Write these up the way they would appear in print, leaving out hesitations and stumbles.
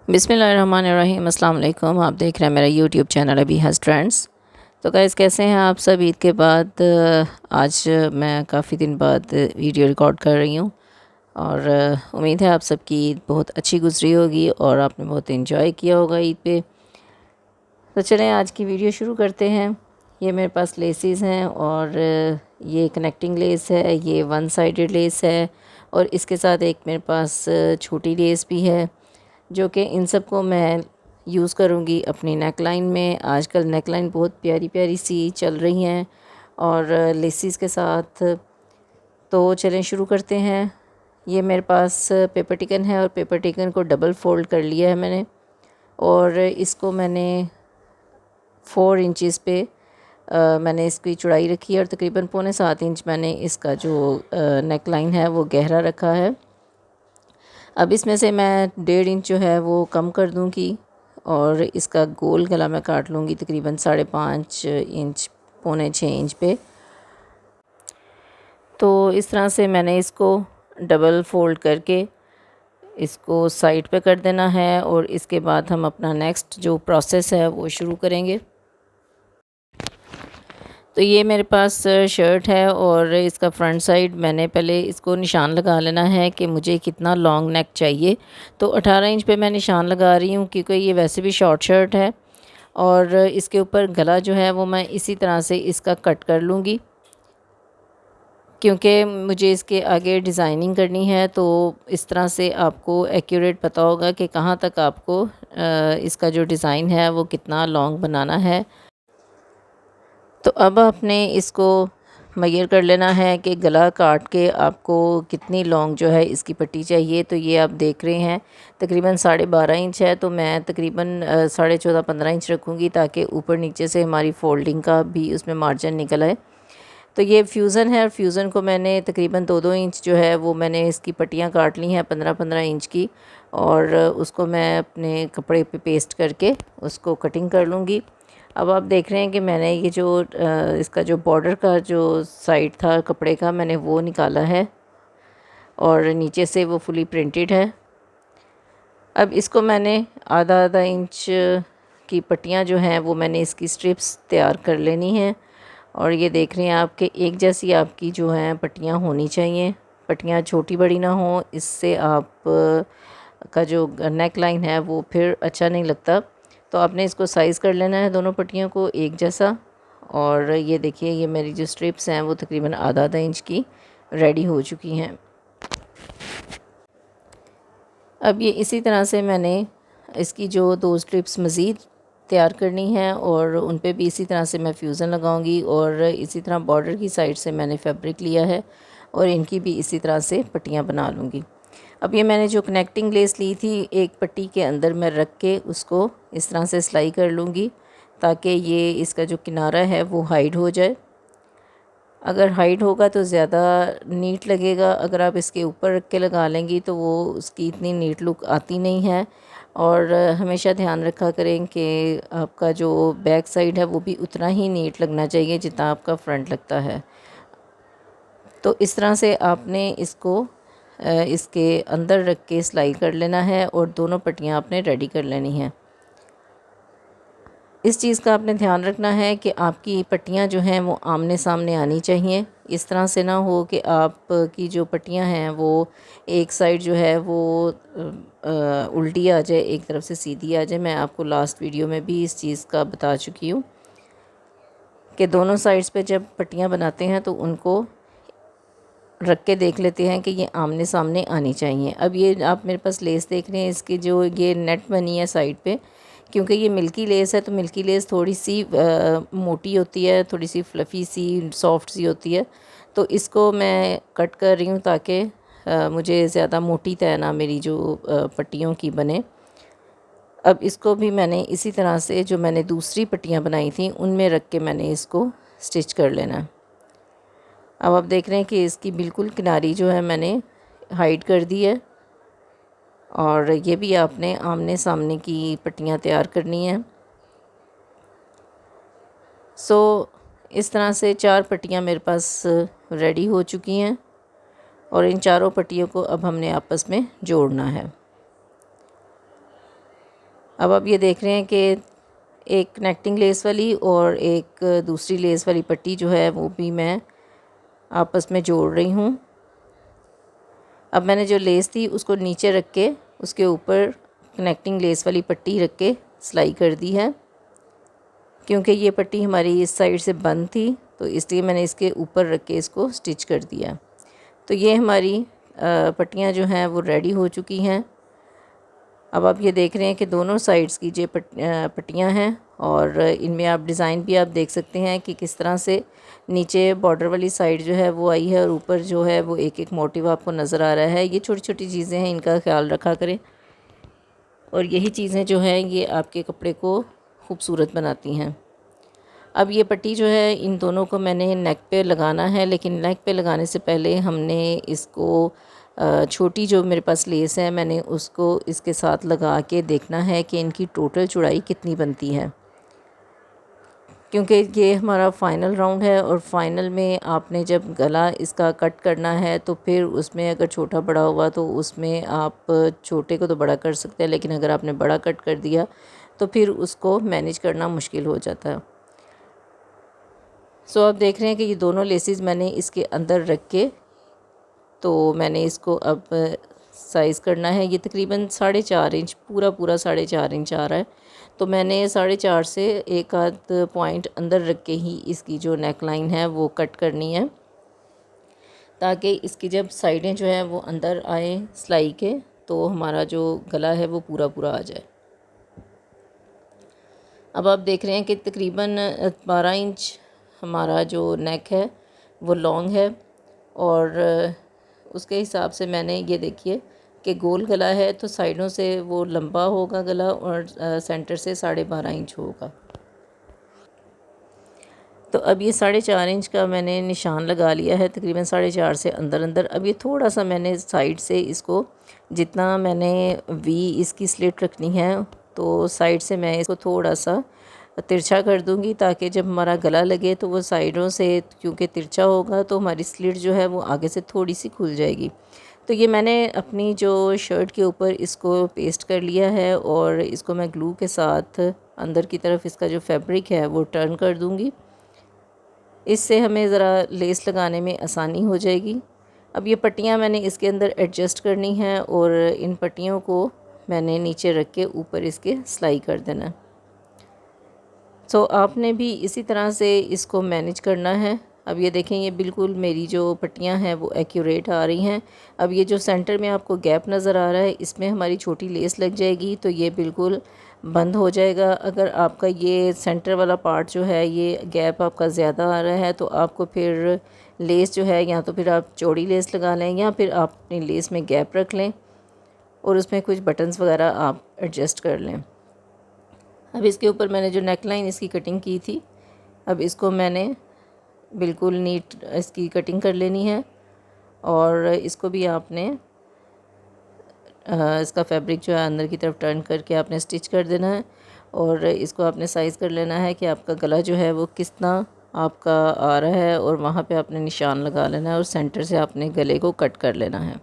बिस्मिल्लाहिर्रहमानिर्रहीम। अस्सलाम वालेकुम। आप देख रहे हैं मेरा यूट्यूब चैनल अभी हज़ ट्रेंड्स। तो गाइस, कैसे हैं आप सब? ईद के बाद आज मैं काफ़ी दिन बाद वीडियो रिकॉर्ड कर रही हूँ और उम्मीद है आप सबकी ईद बहुत अच्छी गुजरी होगी और आपने बहुत इंजॉय किया होगा ईद पे। तो चलें आज की वीडियो शुरू करते हैं। ये मेरे पास लेसेस हैं और ये कनेक्टिंग लेस है, ये वन साइडेड लेस है और इसके साथ एक मेरे पास छोटी लेस भी है, जो कि इन सब को मैं यूज़ करूँगी अपनी नेक लाइन में। आजकल नेक लाइन बहुत प्यारी प्यारी सी चल रही हैं और लेसिस के साथ। तो चलें शुरू करते हैं। ये मेरे पास पेपर टिकन है और पेपर टिकन को डबल फ़ोल्ड कर लिया है मैंने और इसको मैंने 4 इंचज़ पे मैंने इसकी चौड़ाई रखी है और तकरीबन 6.25 इंच मैंने इसका जो नेक लाइन है वो गहरा रखा है। अब इसमें से मैं 1.5 इंच जो है वो कम कर दूँगी और इसका गोल गला मैं काट लूँगी तकरीबन 5.5 इंच, 5.25 इंच पे। तो इस तरह से मैंने इसको डबल फ़ोल्ड करके इसको साइड पे कर देना है और इसके बाद हम अपना नेक्स्ट जो प्रोसेस है वो शुरू करेंगे। तो ये मेरे पास शर्ट है और इसका फ्रंट साइड मैंने पहले इसको निशान लगा लेना है कि मुझे कितना लॉन्ग नेक चाहिए। तो 18 इंच पे मैं निशान लगा रही हूँ क्योंकि ये वैसे भी शॉर्ट शर्ट है और इसके ऊपर गला जो है वो मैं इसी तरह से इसका कट कर लूँगी क्योंकि मुझे इसके आगे डिज़ाइनिंग करनी है। तो इस तरह से आपको एक्यूरेट पता होगा कि कहाँ तक आपको इसका जो डिज़ाइन है वो कितना लॉन्ग बनाना है। तो अब आपने इसको मेजर कर लेना है कि गला काट के आपको कितनी लॉन्ग जो है इसकी पट्टी चाहिए। तो ये आप देख रहे हैं तकरीबन 12.5 इंच है, तो मैं तकरीबन 14.5-15 इंच रखूँगी ताकि ऊपर नीचे से हमारी फ़ोल्डिंग का भी उसमें मार्जिन निकल आए। तो ये फ्यूज़न है और फ्यूज़न को मैंने तकरीबन 2-2 इंच जो है वो मैंने इसकी पट्टियाँ काट ली हैं 15-15 इंच की और उसको मैं अपने कपड़े पे पेस्ट करके उसको कटिंग कर लूँगी। अब आप देख रहे हैं कि मैंने ये जो इसका जो बॉर्डर का जो साइड था कपड़े का मैंने वो निकाला है और नीचे से वो फुली प्रिंटेड है। अब इसको मैंने आधा इंच की पट्टियाँ जो हैं वो मैंने इसकी स्ट्रिप्स तैयार कर लेनी है और ये देख रहे हैं आप कि एक जैसी आपकी जो हैं पट्टियाँ होनी चाहिए। पट्टियाँ छोटी बड़ी ना हो, इससे आप का जो नेक लाइन है वो फिर अच्छा नहीं लगता। तो आपने इसको साइज़ कर लेना है दोनों पट्टियों को एक जैसा। और ये देखिए ये मेरी जो स्ट्रिप्स हैं वो तकरीबन आधा इंच की रेडी हो चुकी हैं। अब ये इसी तरह से मैंने इसकी जो 2 स्ट्रिप्स मज़ीद तैयार करनी है और उन पे भी इसी तरह से मैं फ्यूज़न लगाऊंगी और इसी तरह बॉर्डर की साइड से मैंने फैब्रिक लिया है और इनकी भी इसी तरह से पट्टियाँ बना लूँगी। अब ये मैंने जो कनेक्टिंग लेस ली थी एक पट्टी के अंदर मैं रख के उसको इस तरह से सिलाई कर लूँगी ताकि ये इसका जो किनारा है वो हाइड हो जाए। अगर हाइड होगा तो ज़्यादा नीट लगेगा, अगर आप इसके ऊपर रख के लगा लेंगी तो वो उसकी इतनी नीट लुक आती नहीं है। और हमेशा ध्यान रखा करें कि आपका जो बैक साइड है वो भी उतना ही नीट लगना चाहिए जितना आपका फ्रंट लगता है। तो इस तरह से आपने इसको इसके अंदर रख के सिलाई कर लेना है और दोनों पट्टियाँ आपने रेडी कर लेनी हैं। इस चीज़ का आपने ध्यान रखना है कि आपकी पट्टियाँ जो हैं वो आमने सामने आनी चाहिए। इस तरह से ना हो कि आपकी जो पट्टियाँ हैं वो एक साइड जो है वो उल्टी आ जाए, एक तरफ से सीधी आ जाए। मैं आपको लास्ट वीडियो में भी इस चीज़ का बता चुकी हूँ कि दोनों साइड्स पे जब पट्टियाँ बनाते हैं तो उनको रख के देख लेते हैं कि ये आमने सामने आनी चाहिए। अब ये आप मेरे पास लेस देख रहे हैं, इसकी जो ये नेट बनी है साइड पे, क्योंकि ये मिल्की लेस है तो मिल्की लेस थोड़ी सी मोटी होती है, थोड़ी सी फ्लफ़ी सी सॉफ्ट सी होती है। तो इसको मैं कट कर रही हूँ ताकि मुझे ज़्यादा मोटी तय ना मेरी जो पट्टियों की बने। अब इसको भी मैंने इसी तरह से जो मैंने दूसरी पट्टियाँ बनाई थी उनमें रख के मैंने इसको स्टिच कर लेना है। अब आप देख रहे हैं कि इसकी बिल्कुल किनारी जो है मैंने हाइड कर दी है और ये भी आपने आमने सामने की पट्टियाँ तैयार करनी है। इस तरह से 4 पट्टियाँ मेरे पास रेडी हो चुकी हैं और इन चारों पट्टियों को अब हमने आपस में जोड़ना है। अब आप ये देख रहे हैं कि एक कनेक्टिंग लेस वाली और एक दूसरी लेस वाली पट्टी जो है वो भी मैं आपस में जोड़ रही हूँ। अब मैंने जो लेस थी उसको नीचे रख के उसके ऊपर कनेक्टिंग लेस वाली पट्टी रख के सिलाई कर दी है, क्योंकि ये पट्टी हमारी इस साइड से बंद थी तो इसलिए मैंने इसके ऊपर रख के इसको स्टिच कर दिया। तो ये हमारी पट्टियाँ जो हैं वो रेडी हो चुकी हैं। अब आप ये देख रहे हैं कि दोनों साइड्स की जो पट्टियाँ हैं और इनमें आप डिज़ाइन भी आप देख सकते हैं कि किस तरह से नीचे बॉर्डर वाली साइड जो है वो आई है और ऊपर जो है वो एक एक मोटिव आपको नज़र आ रहा है। ये छोटी छोटी चीज़ें हैं, इनका ख्याल रखा करें और यही चीज़ें जो हैं ये आपके कपड़े को खूबसूरत बनाती हैं। अब ये पट्टी जो है इन दोनों को मैंने नेक पे लगाना है, लेकिन नेक पे लगाने से पहले हमने इसको छोटी जो मेरे पास लेस है मैंने उसको इसके साथ लगा के देखना है कि इनकी टोटल चौड़ाई कितनी बनती है, क्योंकि ये हमारा फ़ाइनल राउंड है और फाइनल में आपने जब गला इसका कट करना है तो फिर उसमें अगर छोटा बड़ा हुआ तो उसमें आप छोटे को तो बड़ा कर सकते हैं, लेकिन अगर आपने बड़ा कट कर दिया तो फिर उसको मैनेज करना मुश्किल हो जाता है। सो आप देख रहे हैं कि ये दोनों लेसेस मैंने इसके अंदर रख के तो मैंने इसको अब साइज़ करना है। ये तकरीबन 4.5 इंच पूरा 4.5 इंच आ रहा है, तो मैंने 4.5 से एक आध पॉइंट अंदर रख के ही इसकी जो नेक लाइन है वो कट करनी है, ताकि इसकी जब साइडें जो हैं वो अंदर आए सिलाई के तो हमारा जो गला है वो पूरा आ जाए। अब आप देख रहे हैं कि तकरीबन 12 इंच हमारा जो नेक है वो लॉन्ग है और उसके हिसाब से मैंने ये देखिए कि गोल गला है तो साइडों से वो लंबा होगा गला और सेंटर से 12.5 इंच होगा। तो अब ये 4.5 इंच का मैंने निशान लगा लिया है, तकरीबन 4.5 से अंदर। अब ये थोड़ा सा मैंने साइड से इसको जितना मैंने वी इसकी स्लिट रखनी है तो साइड से मैं इसको थोड़ा सा तिरछा कर दूंगी, ताकि जब हमारा गला लगे तो वो साइडों से क्योंकि तिरछा होगा तो हमारी स्लिट जो है वो आगे से थोड़ी सी खुल जाएगी। तो ये मैंने अपनी जो शर्ट के ऊपर इसको पेस्ट कर लिया है और इसको मैं ग्लू के साथ अंदर की तरफ इसका जो फैब्रिक है वो टर्न कर दूंगी। इससे हमें ज़रा लेस लगाने में आसानी हो जाएगी। अब ये पट्टियाँ मैंने इसके अंदर एडजस्ट करनी है और इन पट्टियों को मैंने नीचे रख के ऊपर इसके सिलाई कर देना है। सो आपने भी इसी तरह से इसको मैनेज करना है। अब ये देखें ये बिल्कुल मेरी जो पट्टियाँ हैं वो एक्यूरेट आ रही हैं। अब ये जो सेंटर में आपको गैप नज़र आ रहा है इसमें हमारी छोटी लेस लग जाएगी तो ये बिल्कुल बंद हो जाएगा। अगर आपका ये सेंटर वाला पार्ट जो है ये गैप आपका ज़्यादा आ रहा है तो आपको फिर लेस जो है या तो फिर आप चौड़ी लेस लगा लें या फिर आप अपनी लेस में गैप रख लें और उसमें कुछ बटन्स वगैरह आप एडजस्ट कर लें। अब इसके ऊपर मैंने जो नेक लाइन इसकी कटिंग की थी, अब इसको मैंने बिल्कुल नीट इसकी कटिंग कर लेनी है और इसको भी आपने इसका फैब्रिक जो है अंदर की तरफ टर्न करके आपने स्टिच कर देना है और इसको आपने साइज़ कर लेना है कि आपका गला जो है वो कितना आपका आ रहा है और वहाँ पे आपने निशान लगा लेना है और सेंटर से आपने गले को कट कर लेना है।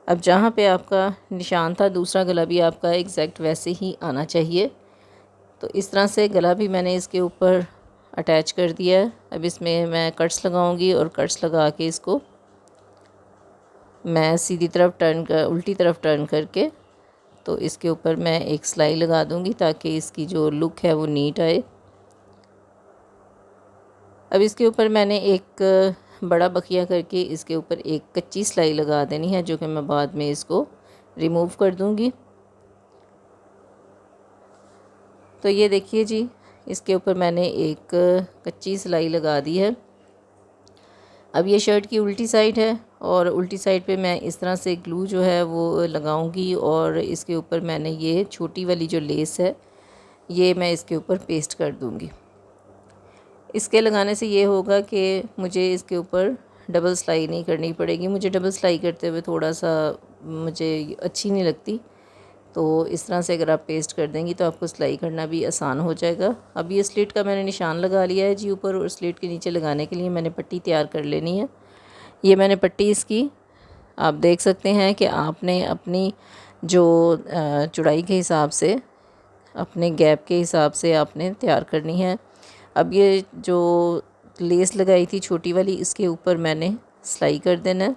अब जहाँ पे आपका निशान था दूसरा गला भी आपका एग्जैक्ट वैसे ही आना चाहिए। तो इस तरह से गला भी मैंने इसके ऊपर अटैच कर दिया है। अब इसमें मैं कट्स लगाऊंगी और कट्स लगा के इसको मैं सीधी तरफ उल्टी तरफ टर्न करके तो इसके ऊपर मैं एक सिलाई लगा दूंगी ताकि इसकी जो लुक है वो नीट आए। अब इसके ऊपर मैंने एक बड़ा बखिया करके इसके ऊपर एक कच्ची सिलाई लगा देनी है, जो कि मैं बाद में इसको रिमूव कर दूंगी। तो ये देखिए जी, इसके ऊपर मैंने एक कच्ची सिलाई लगा दी है। अब ये शर्ट की उल्टी साइड है और उल्टी साइड पे मैं इस तरह से ग्लू जो है वो लगाऊंगी और इसके ऊपर मैंने ये छोटी वाली जो लेस है ये मैं इसके ऊपर पेस्ट कर दूंगी। इसके लगाने से ये होगा कि मुझे इसके ऊपर डबल सिलाई नहीं करनी पड़ेगी। मुझे डबल सिलाई करते हुए थोड़ा सा मुझे अच्छी नहीं लगती, तो इस तरह से अगर आप पेस्ट कर देंगी तो आपको सिलाई करना भी आसान हो जाएगा। अब ये स्लिट का मैंने निशान लगा लिया है जी ऊपर, और स्लिट के नीचे लगाने के लिए मैंने पट्टी तैयार कर लेनी है। ये मैंने पट्टी इसकी आप देख सकते हैं कि आपने अपनी जो चौड़ाई के हिसाब से, अपने गैप के हिसाब से आपने तैयार करनी है। अब ये जो लेस लगाई थी छोटी वाली, इसके ऊपर मैंने सिलाई कर देना है।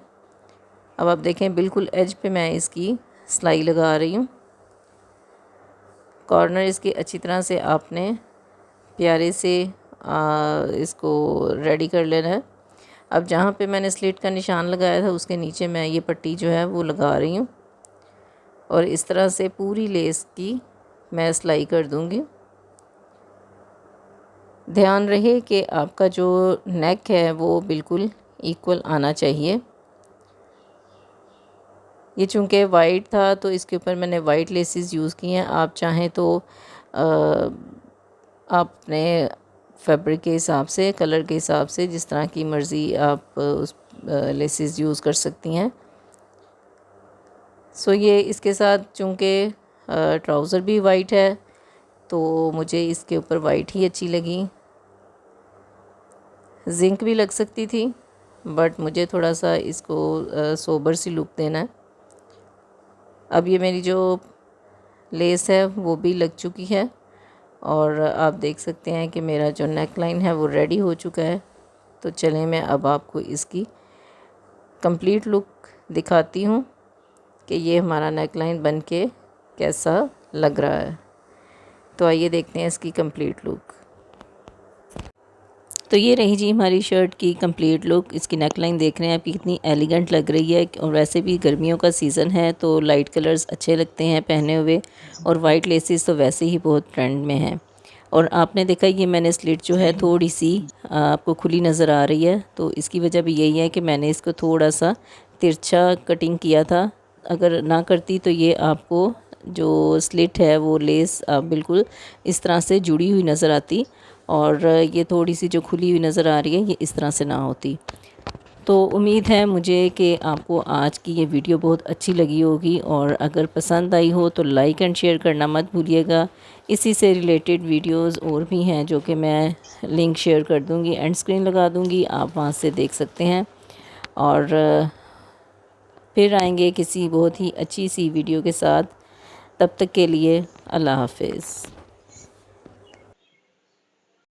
अब आप देखें बिल्कुल एज पे मैं इसकी सिलाई लगा रही हूँ। कॉर्नर इसके अच्छी तरह से आपने प्यारे से इसको रेडी कर लेना है। अब जहाँ पे मैंने स्लिट का निशान लगाया था उसके नीचे मैं ये पट्टी जो है वो लगा रही हूँ और इस तरह से पूरी लेस की मैं सिलाई कर दूँगी। ध्यान रहे कि आपका जो नेक है वो बिल्कुल इक्वल आना चाहिए। ये चूँकि वाइट था तो इसके ऊपर मैंने वाइट लेसेस यूज़ की हैं। आप चाहें तो अपने फैब्रिक के हिसाब से, कलर के हिसाब से, जिस तरह की मर्ज़ी आप उस लेसेस यूज़ कर सकती हैं। सो ये इसके साथ चूँकि ट्राउज़र भी वाइट है तो मुझे इसके ऊपर वाइट ही अच्छी लगी। जिंक भी लग सकती थी बट मुझे थोड़ा सा इसको सोबर सी लुक देना है। अब ये मेरी जो लेस है वो भी लग चुकी है और आप देख सकते हैं कि मेरा जो नेक लाइन है वो रेडी हो चुका है। तो चलें मैं अब आपको इसकी कंप्लीट लुक दिखाती हूँ कि ये हमारा नेक लाइन बन के कैसा लग रहा है। तो आइए देखते हैं इसकी कंप्लीट लुक। तो ये रही जी हमारी शर्ट की कंप्लीट लुक। इसकी नेक लाइन देख रहे हैं आपकी कितनी एलिगेंट लग रही है और वैसे भी गर्मियों का सीज़न है तो लाइट कलर्स अच्छे लगते हैं पहने हुए और वाइट लेसेस तो वैसे ही बहुत ट्रेंड में है। और आपने देखा ये मैंने स्लिट जो है थोड़ी सी आपको खुली नज़र आ रही है तो इसकी वजह भी यही है कि मैंने इसको थोड़ा सा तिरछा कटिंग किया था। अगर ना करती तो ये आपको जो स्लिट है वो लेस बिल्कुल इस तरह से जुड़ी हुई नज़र आती और ये थोड़ी सी जो खुली हुई नज़र आ रही है ये इस तरह से ना होती। तो उम्मीद है मुझे कि आपको आज की ये वीडियो बहुत अच्छी लगी होगी और अगर पसंद आई हो तो लाइक एंड शेयर करना मत भूलिएगा। इसी से रिलेटेड वीडियोस और भी हैं जो कि मैं लिंक शेयर कर दूंगी, एंड स्क्रीन लगा दूंगी, आप वहाँ से देख सकते हैं। और फिर आएंगे किसी बहुत ही अच्छी सी वीडियो के साथ। तब तक के लिए अल्लाह हाफिज़।